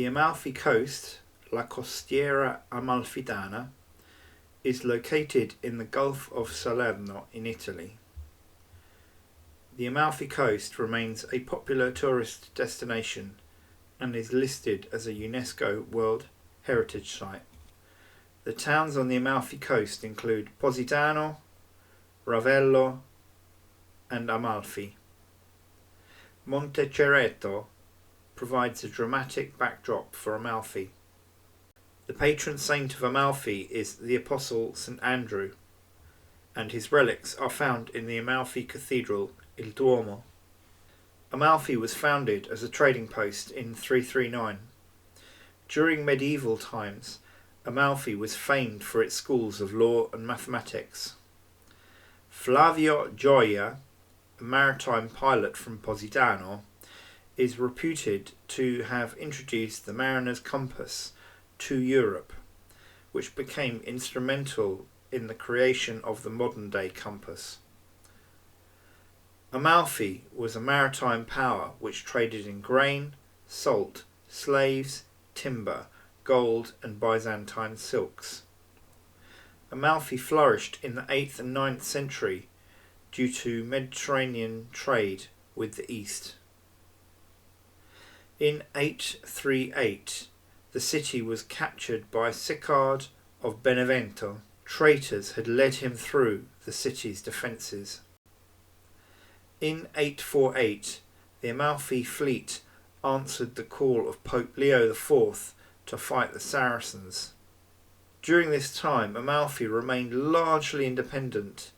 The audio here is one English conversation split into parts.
The Amalfi Coast, la Costiera Amalfitana, is located in the Gulf of Salerno in Italy. The Amalfi Coast remains a popular tourist destination and is listed as a UNESCO World Heritage Site. The towns on the Amalfi Coast include Positano, Ravello, and Amalfi. Monte Cerreto provides a dramatic backdrop for Amalfi. The patron saint of Amalfi is the Apostle Saint Andrew, and his relics are found in the Amalfi Cathedral, Il Duomo. Amalfi was founded as a trading post in 339. During medieval times, Amalfi was famed for its schools of law and mathematics. Flavio Gioia, a maritime pilot from Positano, is reputed to have introduced the mariner's compass to Europe, which became instrumental in the creation of the modern-day compass. Amalfi was a maritime power which traded in grain, salt, slaves, timber, gold and Byzantine silks. Amalfi flourished in the 8th and 9th century due to Mediterranean trade with the East. In 838, the city was captured by Sicard of Benevento. Traitors had led him through the city's defences. In 848, the Amalfi fleet answered the call of Pope Leo IV to fight the Saracens. During this time, Amalfi remained largely independent,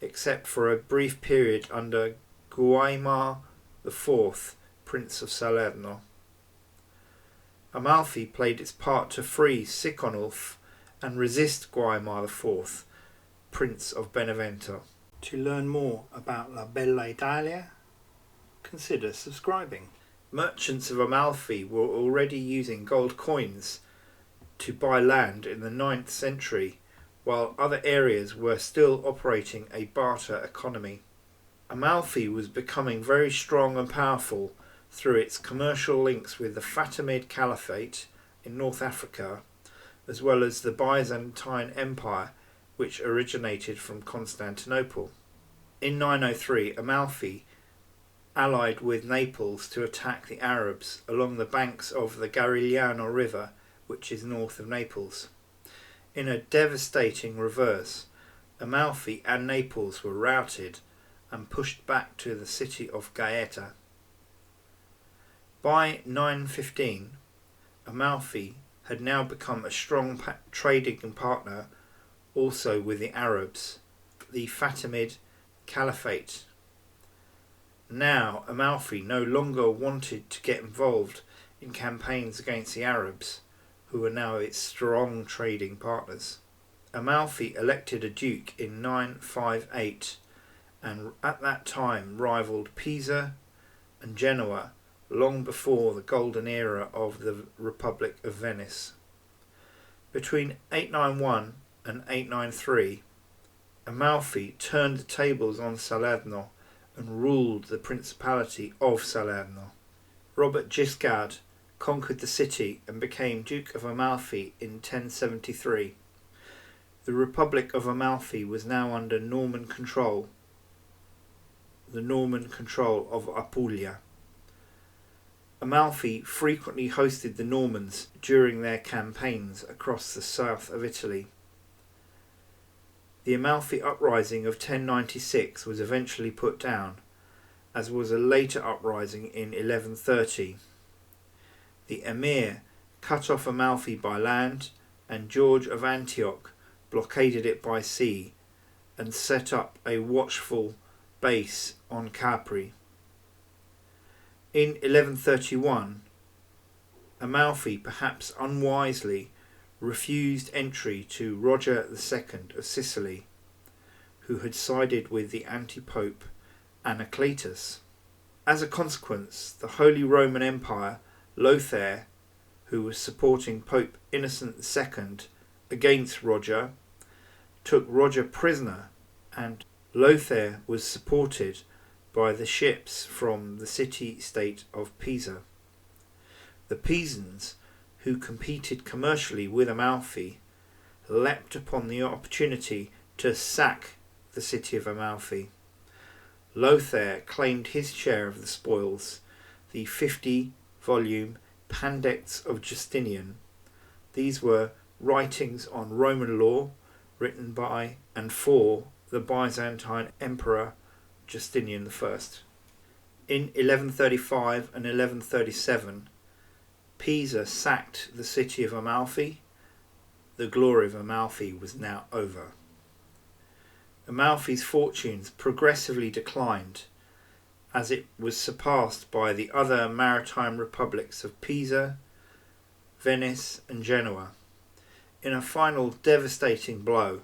except for a brief period under Guaimar IV, Prince of Salerno. Amalfi played its part to free Siconulf and resist Guaimar IV, Prince of Benevento. To learn more about La Bella Italia, consider subscribing. Merchants of Amalfi were already using gold coins to buy land in the 9th century, while other areas were still operating a barter economy. Amalfi was becoming very strong and powerful through its commercial links with the Fatimid Caliphate in North Africa, as well as the Byzantine Empire, which originated from Constantinople. In 903, Amalfi allied with Naples to attack the Arabs along the banks of the Garigliano River, which is north of Naples. In a devastating reverse, Amalfi and Naples were routed and pushed back to the city of Gaeta. By 915, Amalfi had now become a strong trading partner also with the Arabs, the Fatimid Caliphate. Now Amalfi no longer wanted to get involved in campaigns against the Arabs, who were now its strong trading partners. Amalfi elected a duke in 958 and at that time rivaled Pisa and Genoa long before the golden era of the Republic of Venice. Between 891 and 893, Amalfi turned the tables on Salerno and ruled the Principality of Salerno. Robert Guiscard conquered the city and became Duke of Amalfi in 1073. The Republic of Amalfi was now under Norman control, the Norman control of Apulia. Amalfi frequently hosted the Normans during their campaigns across the south of Italy. The Amalfi uprising of 1096 was eventually put down, as was a later uprising in 1130. The emir cut off Amalfi by land, and George of Antioch blockaded it by sea and set up a watchful base on Capri. In 1131, Amalfi, perhaps unwisely, refused entry to Roger II of Sicily, who had sided with the anti-pope Anacletus. As a consequence, the Holy Roman Empire, Lothair, who was supporting Pope Innocent II against Roger, took Roger prisoner, and Lothair was supported by the ships from the city-state of Pisa. The Pisans, who competed commercially with Amalfi, leapt upon the opportunity to sack the city of Amalfi. Lothair claimed his share of the spoils, the 50-volume Pandects of Justinian. These were writings on Roman law written by and for the Byzantine Emperor Justinian I. In 1135 and 1137, Pisa sacked the city of Amalfi. The glory of Amalfi was now over. Amalfi's fortunes progressively declined as it was surpassed by the other maritime republics of Pisa, Venice and Genoa. In a final devastating blow,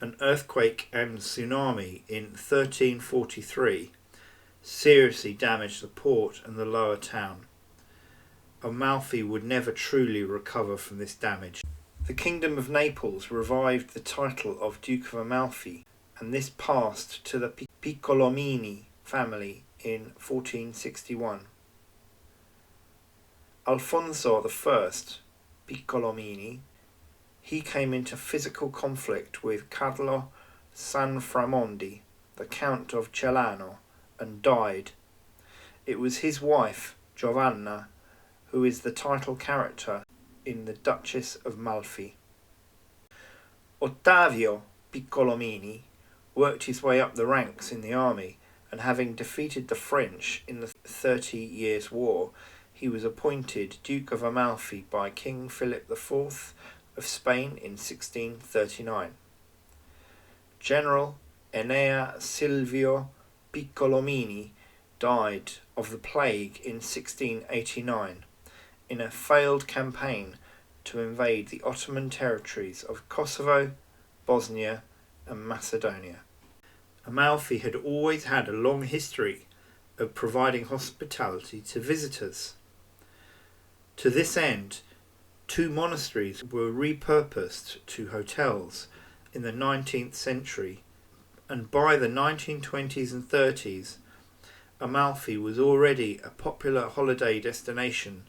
an earthquake and tsunami in 1343 seriously damaged the port and the lower town. Amalfi would never truly recover from this damage. The Kingdom of Naples revived the title of Duke of Amalfi, and this passed to the Piccolomini family in 1461. Alfonso I Piccolomini, he came into physical conflict with Carlo Sanframondi, the Count of Celano, and died. It was his wife, Giovanna, who is the title character in the Duchess of Amalfi. Ottavio Piccolomini worked his way up the ranks in the army, and having defeated the French in the 30 Years' War, he was appointed Duke of Amalfi by King Philip IV of Spain in 1639. General Enea Silvio Piccolomini died of the plague in 1689 in a failed campaign to invade the Ottoman territories of Kosovo, Bosnia and Macedonia. Amalfi had always had a long history of providing hospitality to visitors. To this end, 2 monasteries were repurposed to hotels in the 19th century, and by the 1920s and 30s, Amalfi was already a popular holiday destination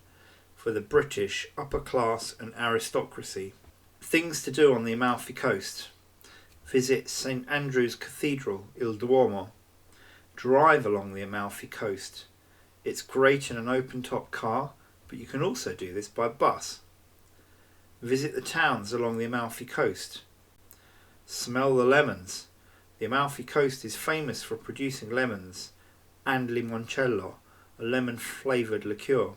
for the British upper class and aristocracy. Things to do on the Amalfi Coast: visit St Andrew's Cathedral, Il Duomo. Drive along the Amalfi Coast. It's great in an open-top car, but you can also do this by bus. Visit the towns along the Amalfi Coast. Smell the lemons. The Amalfi Coast is famous for producing lemons and limoncello, a lemon-flavoured liqueur.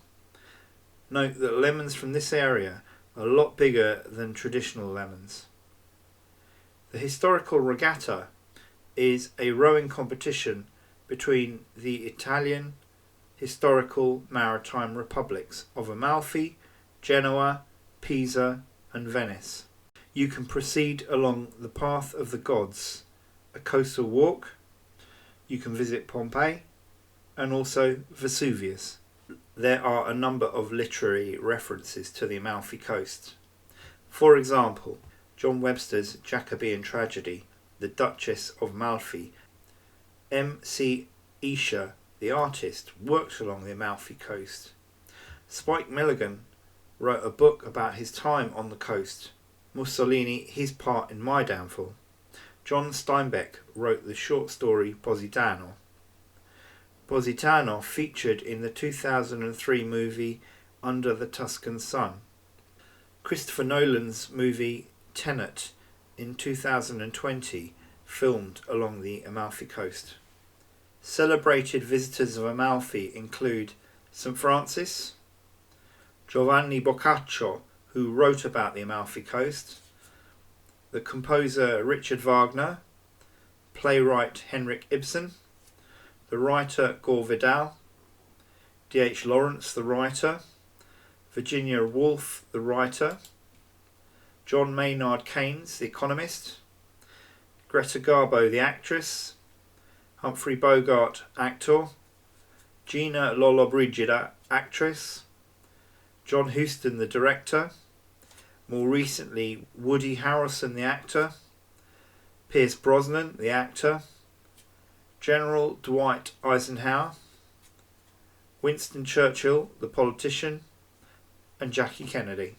Note that lemons from this area are a lot bigger than traditional lemons. The Historical Regatta is a rowing competition between the Italian historical maritime republics of Amalfi, Genoa, Pisa and Venice. You can proceed along the Path of the Gods, a coastal walk. You can visit Pompeii and also Vesuvius. There are a number of literary references to the Amalfi Coast. For example, John Webster's Jacobean tragedy, The Duchess of Amalfi. M.C. Escher, the artist, worked along the Amalfi Coast. Spike Milligan wrote a book about his time on the coast. Mussolini, his part in my downfall. John Steinbeck wrote the short story Positano. Positano featured in the 2003 movie Under the Tuscan Sun. Christopher Nolan's movie Tenet in 2020 filmed along the Amalfi Coast. Celebrated visitors of Amalfi include St Francis, Giovanni Boccaccio, who wrote about the Amalfi Coast, the composer Richard Wagner, playwright Henrik Ibsen, the writer Gore Vidal, D.H. Lawrence the writer, Virginia Woolf the writer, John Maynard Keynes the economist, Greta Garbo the actress, Humphrey Bogart actor, Gina Lollobrigida actress, John Huston the director, more recently Woody Harrelson the actor, Pierce Brosnan the actor, General Dwight Eisenhower, Winston Churchill the politician, and Jackie Kennedy.